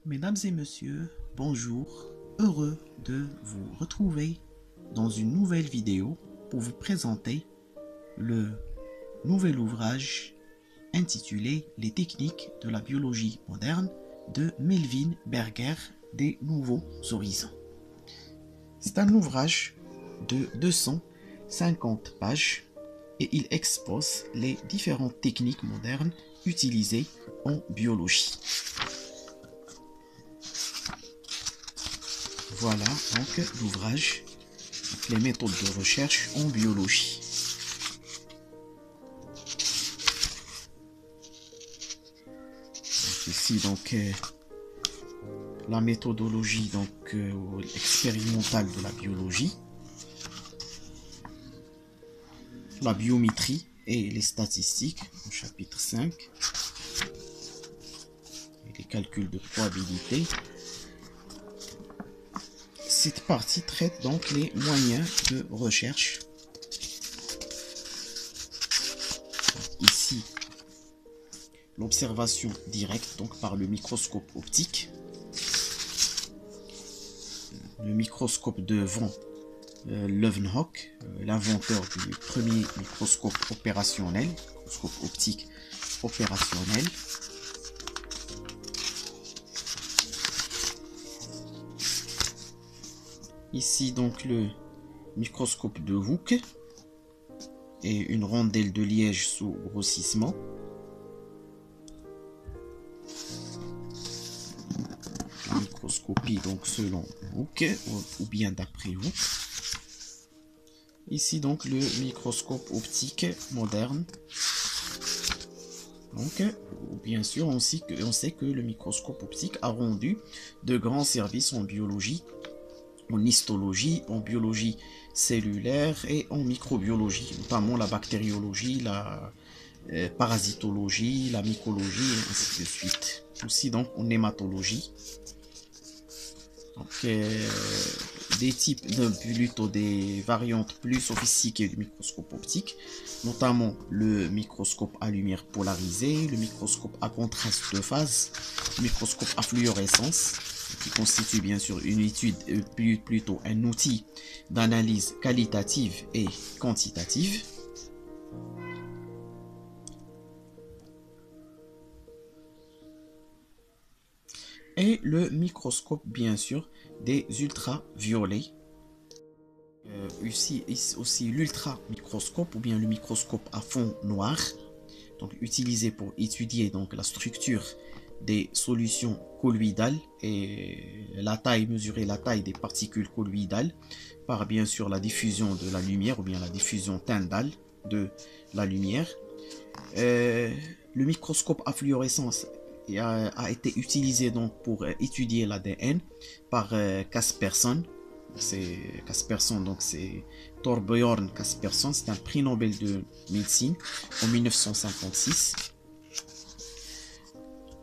Mesdames et messieurs, bonjour, heureux de vous retrouver dans une nouvelle vidéo pour vous présenter le nouvel ouvrage intitulé Les techniques de la biologie moderne de Melvin Berger des Nouveaux Horizons. C'est un ouvrage de 250 pages et il expose les différentes techniques modernes utilisées en biologie. Voilà donc l'ouvrage, les méthodes de recherche en biologie. Ici donc la méthodologie expérimentale de la biologie, la biométrie et les statistiques au chapitre 5, et les calculs de probabilité. Cette partie traite donc les moyens de recherche. Ici, l'observation directe donc par le microscope optique. Le microscope de von Leeuwenhoek, l'inventeur du premier microscope opérationnel, microscope optique opérationnel. Ici donc le microscope de Hooke et une rondelle de liège sous grossissement. La microscopie donc selon Hooke ou bien d'après Hooke. Ici donc le microscope optique moderne. Donc bien sûr on sait que le microscope optique a rendu de grands services en biologie, en histologie, en biologie cellulaire et en microbiologie, notamment la bactériologie, la parasitologie, la mycologie et ainsi de suite. Aussi donc en hématologie. Donc, des variantes plus sophistiquées du microscope optique, notamment le microscope à lumière polarisée, le microscope à contraste de phase, le microscope à fluorescence, qui constitue bien sûr une étude, plutôt un outil d'analyse qualitative et quantitative. Et le microscope bien sûr des ultraviolets. Aussi l'ultra microscope ou bien le microscope à fond noir, donc utilisé pour étudier donc la structure des solutions colloïdales et mesurer la taille des particules colloïdales par bien sûr la diffusion de la lumière ou bien la diffusion tyndale de la lumière. Le microscope à fluorescence a été utilisé donc pour étudier l'ADN par Casperson. C'est Torbjörn Casperson, c'est un prix Nobel de médecine en 1956.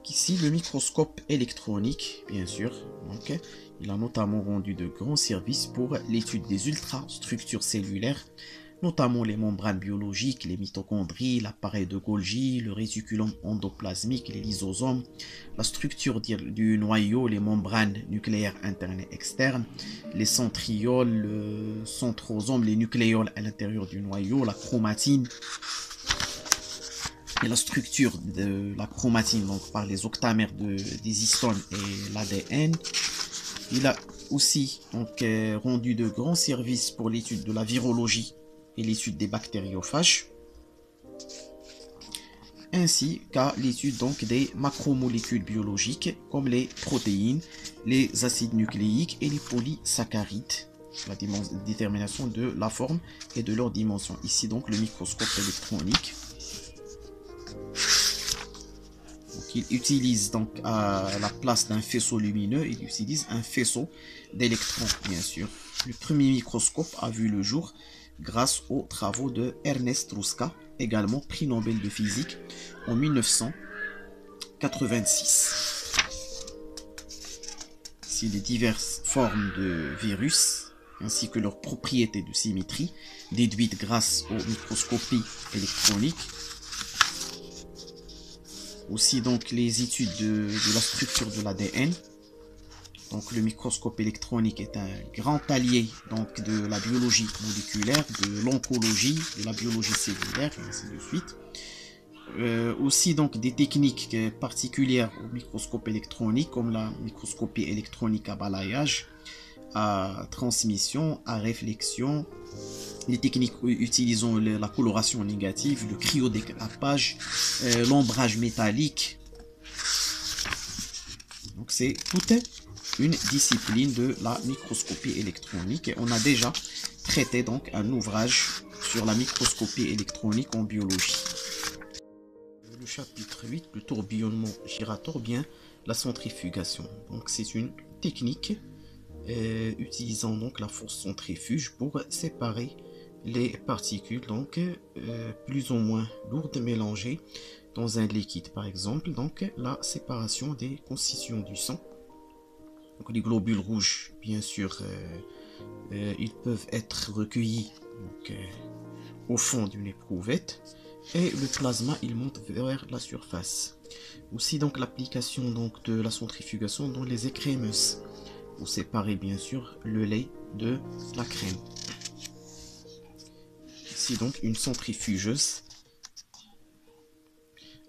Ici, le microscope électronique, bien sûr. Donc, il a notamment rendu de grands services pour l'étude des ultrastructures cellulaires, notamment les membranes biologiques, les mitochondries, l'appareil de Golgi, le réticulum endoplasmique, les lysosomes, la structure du noyau, les membranes nucléaires internes et externes, les centrioles, le centrosome, les nucléoles à l'intérieur du noyau, la chromatine, et la structure de la chromatine donc par les octamères des histones et l'ADN. Il a aussi donc rendu de grands services pour l'étude de la virologie et l'étude des bactériophages, ainsi qu'à l'étude donc des macromolécules biologiques comme les protéines, les acides nucléiques et les polysaccharides, la détermination de la forme et de leur dimension. Ici donc le microscope électronique. Il utilise donc à la place d'un faisceau lumineux, il utilise un faisceau d'électrons, bien sûr. Le premier microscope a vu le jour grâce aux travaux de Ernest Ruska, également prix Nobel de physique en 1986. Ici les diverses formes de virus ainsi que leurs propriétés de symétrie déduites grâce aux microscopies électroniques. Aussi donc les études de la structure de l'ADN. Donc le microscope électronique est un grand allié donc de la biologie moléculaire, de l'oncologie, de la biologie cellulaire et ainsi de suite. Aussi donc des techniques particulières au microscope électronique comme la microscopie électronique à balayage, à transmission, à réflexion, les techniques utilisant la coloration négative, le cryodécapage, l'ombrage métallique. Donc c'est toute une discipline de la microscopie électronique et on a déjà traité donc un ouvrage sur la microscopie électronique en biologie. Le chapitre 8, le tourbillonnement giratoire, bien la centrifugation. Donc c'est une technique utilisant donc la force centrifuge pour séparer les particules donc plus ou moins lourdes mélangées dans un liquide, par exemple donc la séparation des constituants du sang. Donc les globules rouges, bien sûr, ils peuvent être recueillis donc, au fond d'une éprouvette et le plasma il monte vers la surface. Aussi donc l'application donc de la centrifugation dans les écrémeuses pour séparer bien sûr le lait de la crème. Ici donc une centrifugeuse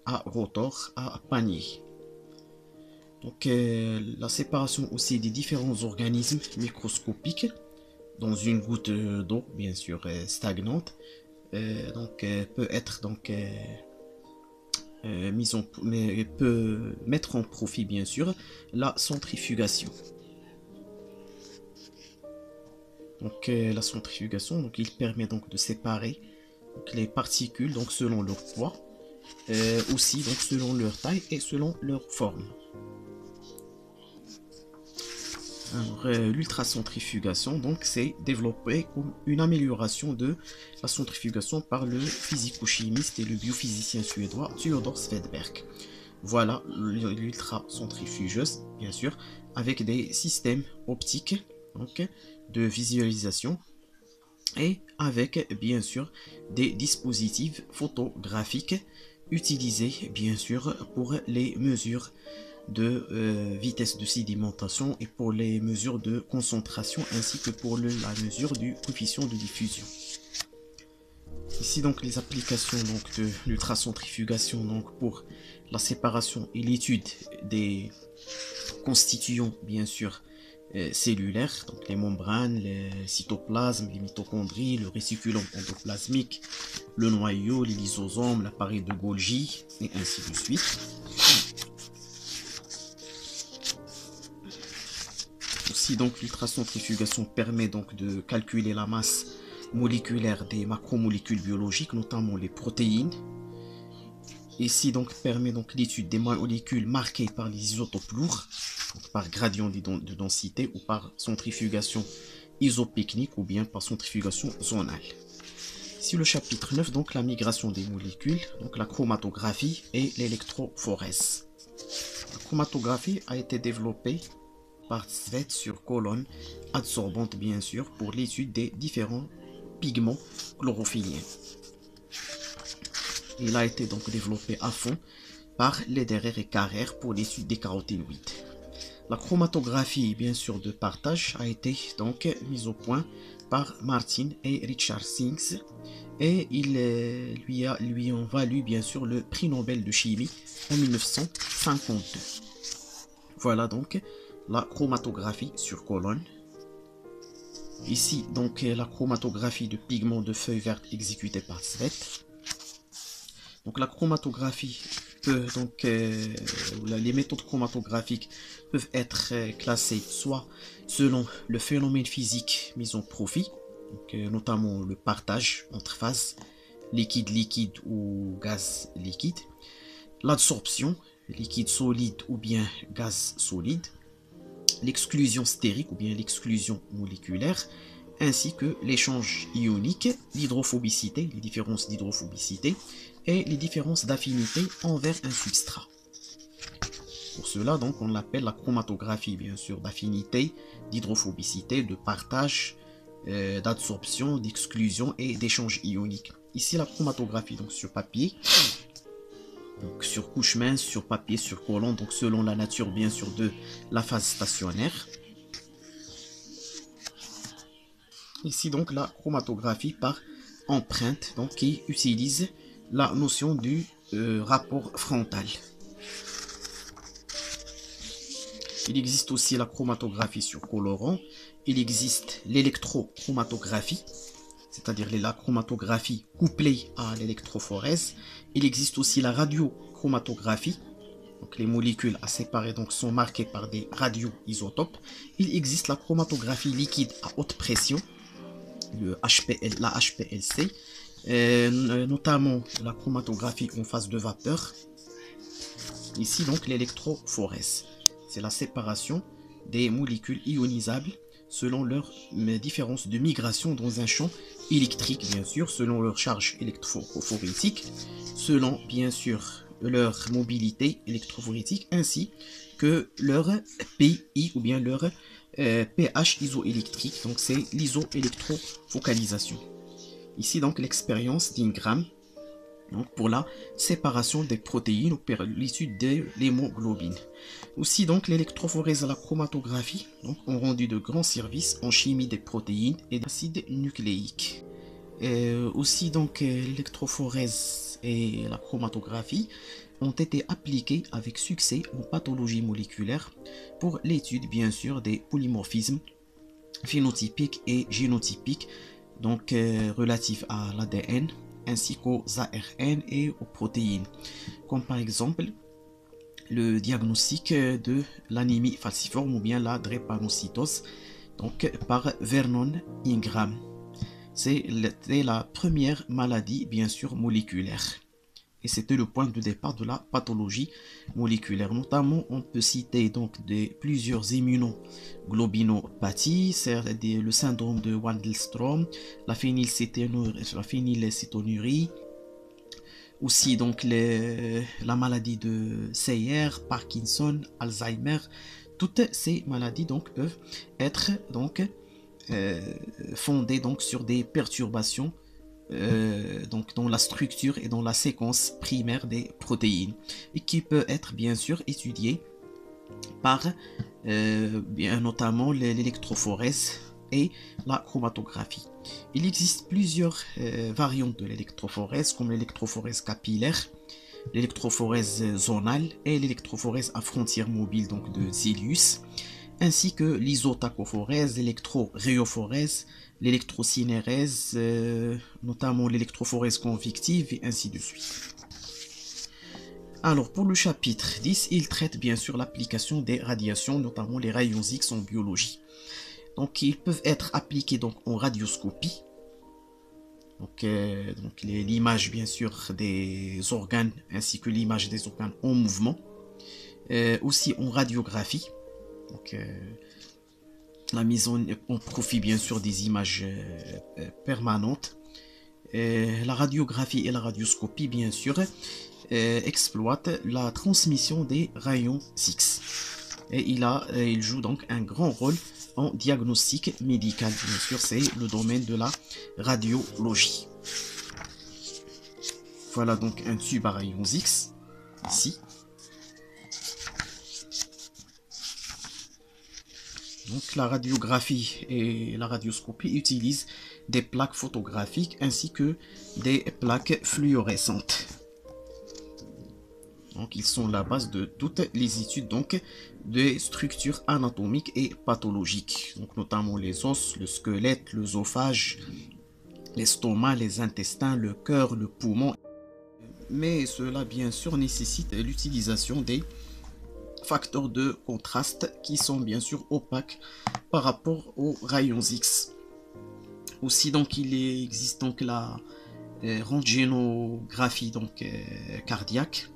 à rotor à panier. Donc la séparation aussi des différents organismes microscopiques dans une goutte d'eau bien sûr stagnante peut être donc peut mettre en profit bien sûr la centrifugation. Donc la centrifugation donc il permet donc de séparer donc, les particules donc selon leur poids, aussi donc selon leur taille et selon leur forme. L'ultracentrifugation donc c'est développé comme une amélioration de la centrifugation par le physico-chimiste et le biophysicien suédois Theodor Svedberg. Voilà l'ultracentrifugeuse bien sûr avec des systèmes optiques donc de visualisation et avec bien sûr des dispositifs photographiques utilisés bien sûr pour les mesures de vitesse de sédimentation et pour les mesures de concentration ainsi que pour la mesure du coefficient de diffusion. Ici donc les applications donc de l'ultracentrifugation donc pour la séparation et l'étude des constituants bien sûr cellulaires, donc les membranes, les cytoplasmes, les mitochondries, le réticulum endoplasmique, le noyau, les lysosomes, l'appareil de Golgi et ainsi de suite. Aussi donc l'ultracentrifugation permet donc de calculer la masse moléculaire des macromolécules biologiques, notamment les protéines. Ici donc permet donc l'étude des molécules marquées par les isotopes lourds, donc par gradient de densité ou par centrifugation isopycnique ou bien par centrifugation zonale. Ici le chapitre 9 donc la migration des molécules, donc la chromatographie et l'électrophorèse. La chromatographie a été développée par Svet sur colonne adsorbante bien sûr pour l'étude des différents pigments chlorophylliens. Il a été donc développé à fond par Lederer et Carrère pour l'étude des caroténoïdes. La chromatographie bien sûr de partage a été donc mise au point par Martin et Richard Sings et il lui ont valu bien sûr le prix Nobel de chimie en 1952. Voilà donc la chromatographie sur colonne. Ici donc la chromatographie de pigments de feuilles vertes exécutée par Svet. Donc la chromatographie peut donc les méthodes chromatographiques peuvent être classées soit selon le phénomène physique mis en profit, donc, notamment le partage entre phases liquide-liquide ou gaz-liquide, l'absorption liquide solide ou bien gaz solide, l'exclusion stérique ou bien l'exclusion moléculaire, ainsi que l'échange ionique, l'hydrophobicité, les différences d'hydrophobicité et les différences d'affinité envers un substrat. Pour cela, donc, on l'appelle la chromatographie, bien sûr, d'affinité, d'hydrophobicité, de partage, d'absorption, d'exclusion et d'échange ionique. Ici, la chromatographie donc sur papier Donc sur couche mince, sur papier, sur collant, donc selon la nature bien sûr de la phase stationnaire. Ici donc la chromatographie par empreinte, donc qui utilise la notion du rapport frontal. Il existe aussi la chromatographie sur colorant. Il existe l'électrochromatographie, c'est-à-dire la chromatographie couplée à l'électrophorèse. Il existe aussi la radiochromatographie. Donc les molécules à séparer donc, sont marquées par des radioisotopes. Il existe la chromatographie liquide à haute pression, la HPLC, notamment la chromatographie en phase de vapeur. Ici donc l'électrophorèse. C'est la séparation des molécules ionisables selon leur différence de migration dans un champ électrique, bien sûr, selon leur charge électrophorétique, selon, bien sûr, leur mobilité électrophorétique, ainsi que leur PI ou bien leur pH isoélectrique. Donc, c'est l'isoélectrofocalisation. Ici, donc, l'expérience d'Ingram. Donc pour la séparation des protéines ou pour l'étude de l'hémoglobine. Aussi donc l'électrophorèse et la chromatographie ont rendu de grands services en chimie des protéines et des acides nucléiques. Aussi donc l'électrophorèse et la chromatographie ont été appliquées avec succès en pathologie moléculaire pour l'étude bien sûr des polymorphismes phénotypiques et génotypiques donc relatifs à l'ADN, ainsi qu'aux ARN et aux protéines, comme par exemple le diagnostic de l'anémie falciforme ou bien la drépanocytose, donc par Vernon Ingram. C'était la première maladie bien sûr moléculaire. Et c'était le point de départ de la pathologie moléculaire. Notamment, on peut citer donc plusieurs immunoglobinopathies, c'est le syndrome de Waldenstrom, la phénylcétonurie, aussi donc la maladie de Seyer, Parkinson, Alzheimer. Toutes ces maladies donc peuvent être donc fondées donc sur des perturbations donc dans la structure et dans la séquence primaire des protéines, et qui peut être bien sûr étudié par bien notamment l'électrophorèse et la chromatographie. Il existe plusieurs variantes de l'électrophorèse, comme l'électrophorèse capillaire, l'électrophorèse zonale et l'électrophorèse à frontières mobiles donc de Zelius, ainsi que l'isotacophorèse, l'électroréophorèse, l'électrocinérèse, notamment l'électrophorèse convective et ainsi de suite. Alors pour le chapitre 10, il traite bien sûr l'application des radiations, notamment les rayons X en biologie. Donc ils peuvent être appliqués donc en radioscopie, donc l'image bien sûr des organes ainsi que l'image des organes en mouvement, aussi en radiographie. Donc, la mise en profit bien sûr des images permanentes. La radiographie et la radioscopie bien sûr exploitent la transmission des rayons X. Et il joue donc un grand rôle en diagnostic médical. Bien sûr, c'est le domaine de la radiologie. Voilà donc un tube à rayons X ici. Donc la radiographie et la radioscopie utilisent des plaques photographiques ainsi que des plaques fluorescentes. Donc ils sont la base de toutes les études donc des structures anatomiques et pathologiques, donc notamment les os, le squelette, l'œsophage, l'estomac, les intestins, le cœur, le poumon. Mais cela bien sûr nécessite l'utilisation des facteurs de contraste qui sont bien sûr opaques par rapport aux rayons X. Aussi donc il existe donc la röntgénographie donc cardiaque.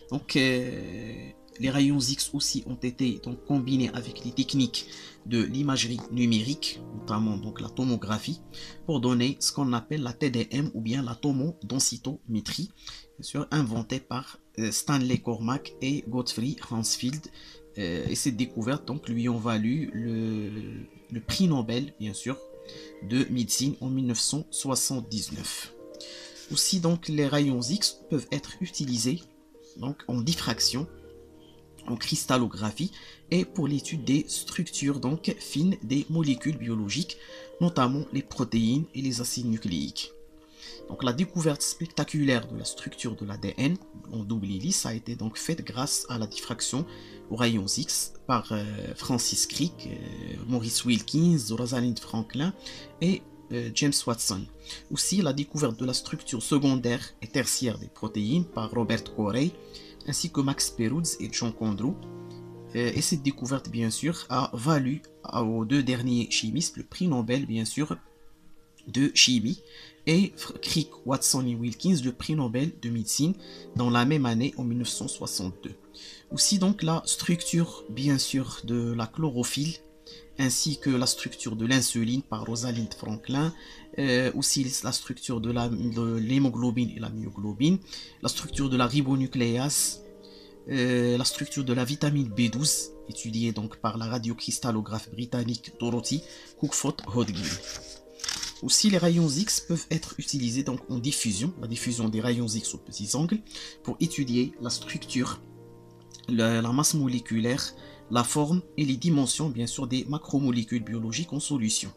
Donc les rayons X aussi ont été donc combinés avec les techniques de l'imagerie numérique, notamment donc la tomographie, pour donner ce qu'on appelle la TDM ou bien la tomodensitométrie, bien sûr inventée par Stanley Cormack et Gottfried Hansfield, et cette découverte donc lui ont valu le prix Nobel bien sûr de médecine en 1979. Aussi, donc, les rayons X peuvent être utilisés donc, en diffraction, en cristallographie et pour l'étude des structures donc, fines des molécules biologiques, notamment les protéines et les acides nucléiques. Donc, la découverte spectaculaire de la structure de l'ADN en double hélice a été donc faite grâce à la diffraction aux rayons X par Francis Crick, Maurice Wilkins, Rosalind Franklin et James Watson. Aussi, la découverte de la structure secondaire et tertiaire des protéines par Robert Corey, ainsi que Max Perutz et John Condro. Et cette découverte, bien sûr, a valu aux deux derniers chimistes le prix Nobel, bien sûr, de chimie, et Crick, Watson et Wilkins le prix Nobel de médecine dans la même année en 1962. Aussi donc la structure bien sûr de la chlorophylle ainsi que la structure de l'insuline par Rosalind Franklin, aussi la structure de l'hémoglobine et la myoglobine, la structure de la ribonucléase, la structure de la vitamine B12 étudiée donc par la radiocristallographe britannique Dorothy Cookfoot-Hodgkin. Aussi, les rayons X peuvent être utilisés donc en diffusion, la diffusion des rayons X aux petits angles, pour étudier la structure, la masse moléculaire, la forme et les dimensions, bien sûr, des macromolécules biologiques en solution.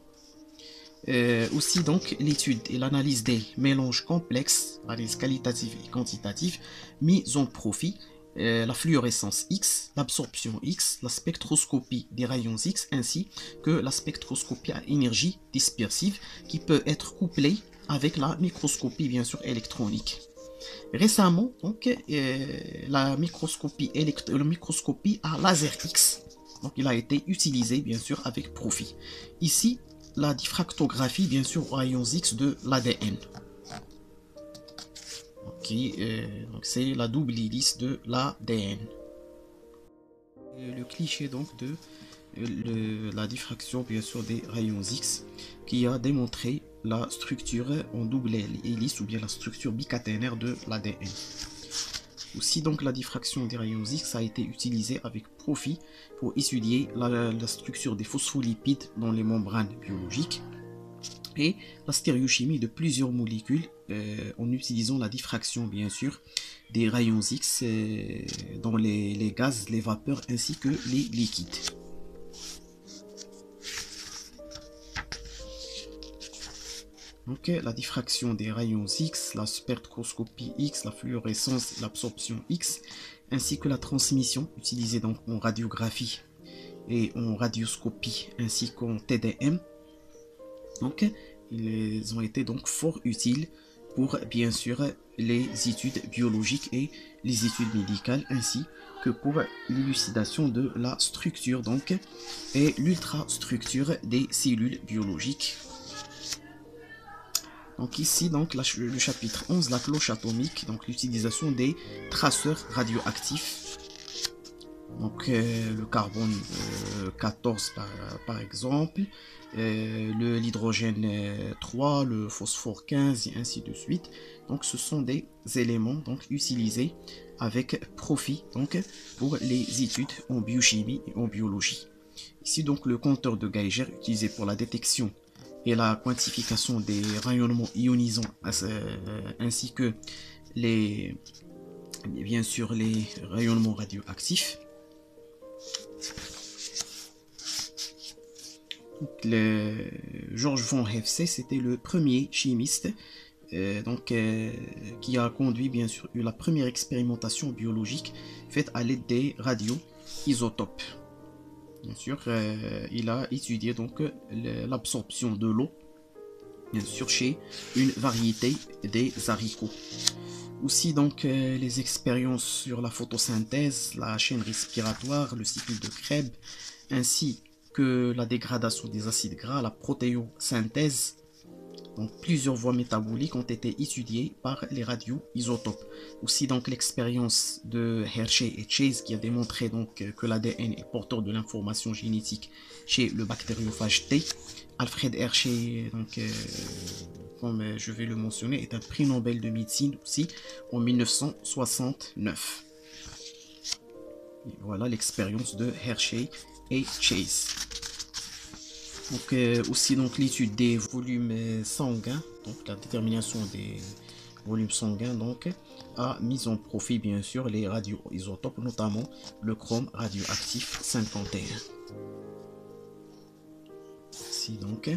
Aussi, donc, l'étude et l'analyse des mélanges complexes, l'analyse qualitative et quantitative, mis en profit, la fluorescence X, l'absorption X, la spectroscopie des rayons X, ainsi que la spectroscopie à énergie dispersive qui peut être couplée avec la microscopie bien sûr électronique. Récemment, donc, la microscopie à laser X, donc il a été utilisé bien sûr avec profit. Ici, la diffractographie bien sûr aux rayons X de l'ADN. Donc c'est la double hélice de l'ADN. Le cliché donc de la diffraction bien sûr des rayons X qui a démontré la structure en double hélice ou bien la structure bicaténaire de l'ADN. Aussi donc la diffraction des rayons X a été utilisée avec profit pour étudier la structure des phospholipides dans les membranes biologiques et la stéréochimie de plusieurs molécules en utilisant la diffraction bien sûr des rayons X dans les gaz, les vapeurs ainsi que les liquides. Donc la diffraction des rayons X, la spectroscopie X, la fluorescence, l'absorption X, ainsi que la transmission utilisée donc en radiographie et en radioscopie ainsi qu'en TDM. Donc, ils ont été donc fort utiles pour bien sûr les études biologiques et les études médicales ainsi que pour l'élucidation de la structure donc et l'ultrastructure des cellules biologiques. Donc ici donc le chapitre 11, la cloche atomique, donc l'utilisation des traceurs radioactifs. Donc le carbone 14 par exemple, l'hydrogène 3, le phosphore 15 et ainsi de suite. Donc ce sont des éléments donc utilisés avec profit donc pour les études en biochimie et en biologie. Ici donc le compteur de Geiger utilisé pour la détection et la quantification des rayonnements ionisants ainsi que bien sûr les rayonnements radioactifs. George von Hefse, c'était le premier chimiste qui a conduit bien sûr la première expérimentation biologique faite à l'aide des radioisotopes. Bien sûr, il a étudié donc l'absorption de l'eau, bien sûr, chez une variété des haricots. Aussi donc les expériences sur la photosynthèse, la chaîne respiratoire, le cycle de Krebs, ainsi que la dégradation des acides gras, la protéosynthèse. Donc plusieurs voies métaboliques ont été étudiées par les radioisotopes. Aussi donc l'expérience de Hershey et Chase qui a démontré donc que l'ADN est porteur de l'information génétique chez le bactériophage T. Alfred Hershey, donc, comme je vais le mentionner, est un prix Nobel de médecine aussi en 1969. Et voilà l'expérience de Hershey et Chase. Donc aussi donc l'étude des volumes sanguins, donc la détermination des volume sanguin donc, a mis en profit bien sûr les radioisotopes, notamment le chrome radioactif 51. Ici donc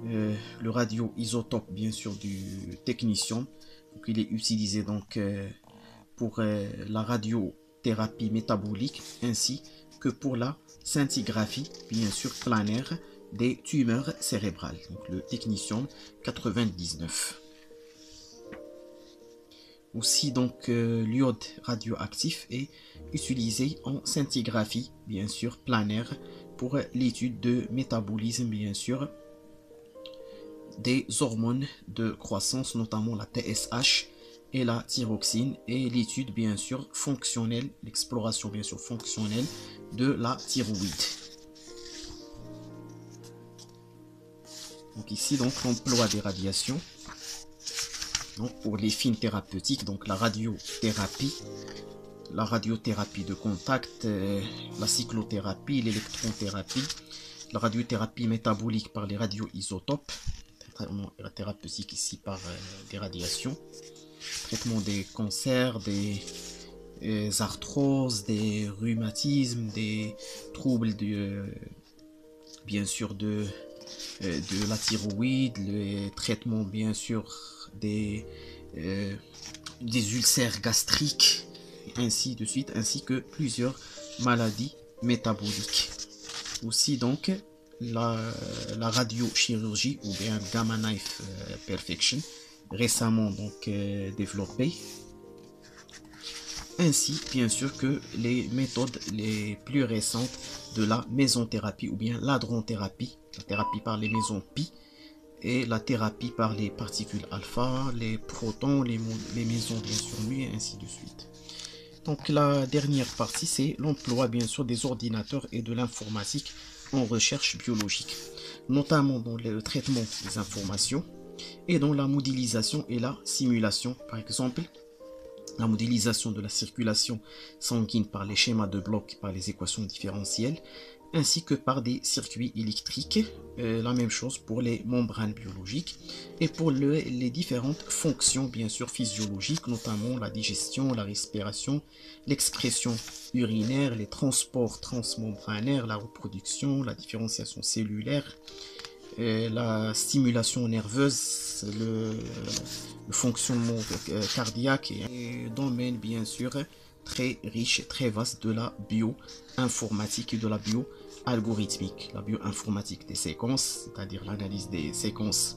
le radioisotope bien sûr du technetium, donc il est utilisé donc pour la radiothérapie métabolique ainsi que pour la scintigraphie bien sûr planaire des tumeurs cérébrales, donc le technetium 99. Aussi donc l'iode radioactif est utilisé en scintigraphie bien sûr planaire pour l'étude de métabolisme bien sûr des hormones de croissance, notamment la TSH et la thyroxine, et l'étude bien sûr fonctionnelle, l'exploration bien sûr fonctionnelle de la thyroïde. Donc ici donc l'emploi des radiations. Donc pour les fins thérapeutiques, donc la radiothérapie de contact, la cyclothérapie, l'électrothérapie, la radiothérapie métabolique par les radioisotopes, traitement thérapeutique ici par des radiations, traitement des cancers, des arthroses, des rhumatismes, des troubles bien sûr de la thyroïde, le traitement bien sûr des ulcères gastriques, ainsi de suite, ainsi que plusieurs maladies métaboliques. Aussi donc la radiochirurgie ou bien Gamma Knife Perfection, récemment donc développée, ainsi bien sûr que les méthodes les plus récentes de la mésothérapie ou bien l'hadrothérapie, la thérapie par les mésons pi, et la thérapie par les particules alpha, les protons, les mésons bien sûr mu, et ainsi de suite. Donc la dernière partie, c'est l'emploi bien sûr des ordinateurs et de l'informatique en recherche biologique, notamment dans le traitement des informations et dans la modélisation et la simulation. Par exemple, la modélisation de la circulation sanguine par les schémas de blocs, par les équations différentielles, ainsi que par des circuits électriques, la même chose pour les membranes biologiques et pour les différentes fonctions bien sûr physiologiques, notamment la digestion, la respiration, l'excrétion urinaire, les transports transmembranaires, la reproduction, la différenciation cellulaire, la stimulation nerveuse, le fonctionnement cardiaque, et domaine bien sûr très riche, très vaste de la bioinformatique et de la bioalgorithmique. La bioinformatique des séquences, c'est-à-dire l'analyse des séquences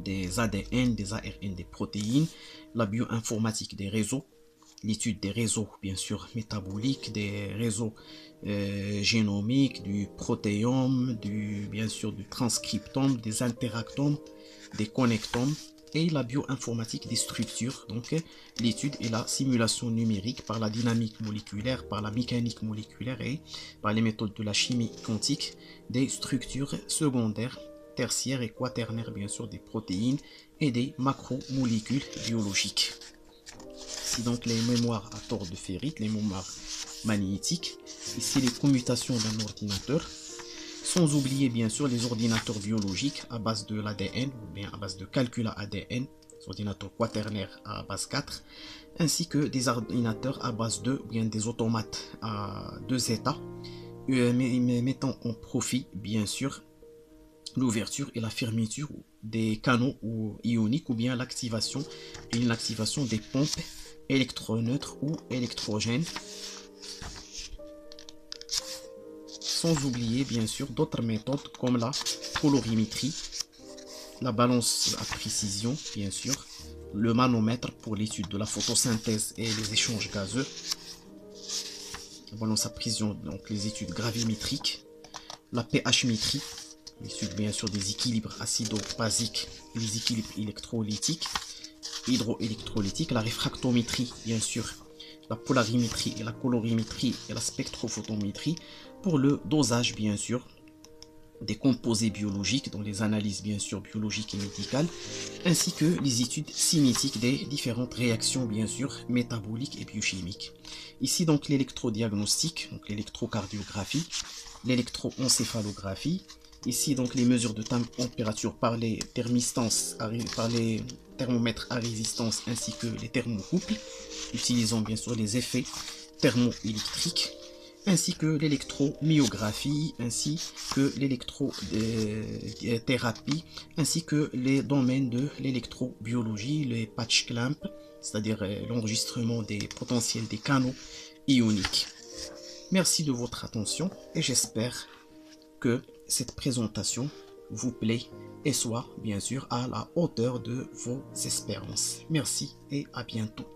des ADN, des ARN, des protéines, la bioinformatique des réseaux, l'étude des réseaux bien sûr métaboliques, des réseaux génomiques, du protéome, bien sûr du transcriptome, des interactomes, des connectomes, et la bioinformatique des structures, donc l'étude et la simulation numérique par la dynamique moléculaire, par la mécanique moléculaire et par les méthodes de la chimie quantique des structures secondaires, tertiaires et quaternaires bien sûr des protéines et des macromolécules biologiques. Ici donc les mémoires à tord de ferrite, les mémoires magnétiques, ici les commutations d'un ordinateur, sans oublier bien sûr les ordinateurs biologiques à base de l'ADN ou bien à base de calcul à ADN, les ordinateurs quaternaires à base 4, ainsi que des ordinateurs à base 2 ou bien des automates à 2 états, mettant en profit bien sûr l'ouverture et la fermeture des canaux ioniques ou bien l'activation et l'inactivation des pompes électroneutres ou électrogènes. Sans oublier bien sûr d'autres méthodes comme la colorimétrie, la balance à précision bien sûr, le manomètre pour l'étude de la photosynthèse et les échanges gazeux, la balance à précision, donc les études gravimétriques, la pH-métrie, l'étude bien sûr des équilibres acido-basiques et les équilibres électrolytiques, hydroélectrolytiques, la réfractométrie bien sûr, la polarimétrie et la colorimétrie et la spectrophotométrie pour le dosage bien sûr des composés biologiques dans les analyses bien sûr biologiques et médicales, ainsi que les études cinétiques des différentes réactions bien sûr métaboliques et biochimiques. Ici donc l'électrodiagnostic, donc l'électrocardiographie, l'électroencéphalographie, Ici, donc, les mesures de température par les thermistances, par les thermomètres à résistance ainsi que les thermocouples, utilisant bien sûr les effets thermoélectriques, ainsi que l'électromyographie, ainsi que l'électrothérapie, ainsi que les domaines de l'électrobiologie, les patch clamps, c'est-à-dire l'enregistrement des potentiels des canaux ioniques. Merci de votre attention et j'espère que cette présentation vous plaît et soit bien sûr à la hauteur de vos espérances. Merci et à bientôt.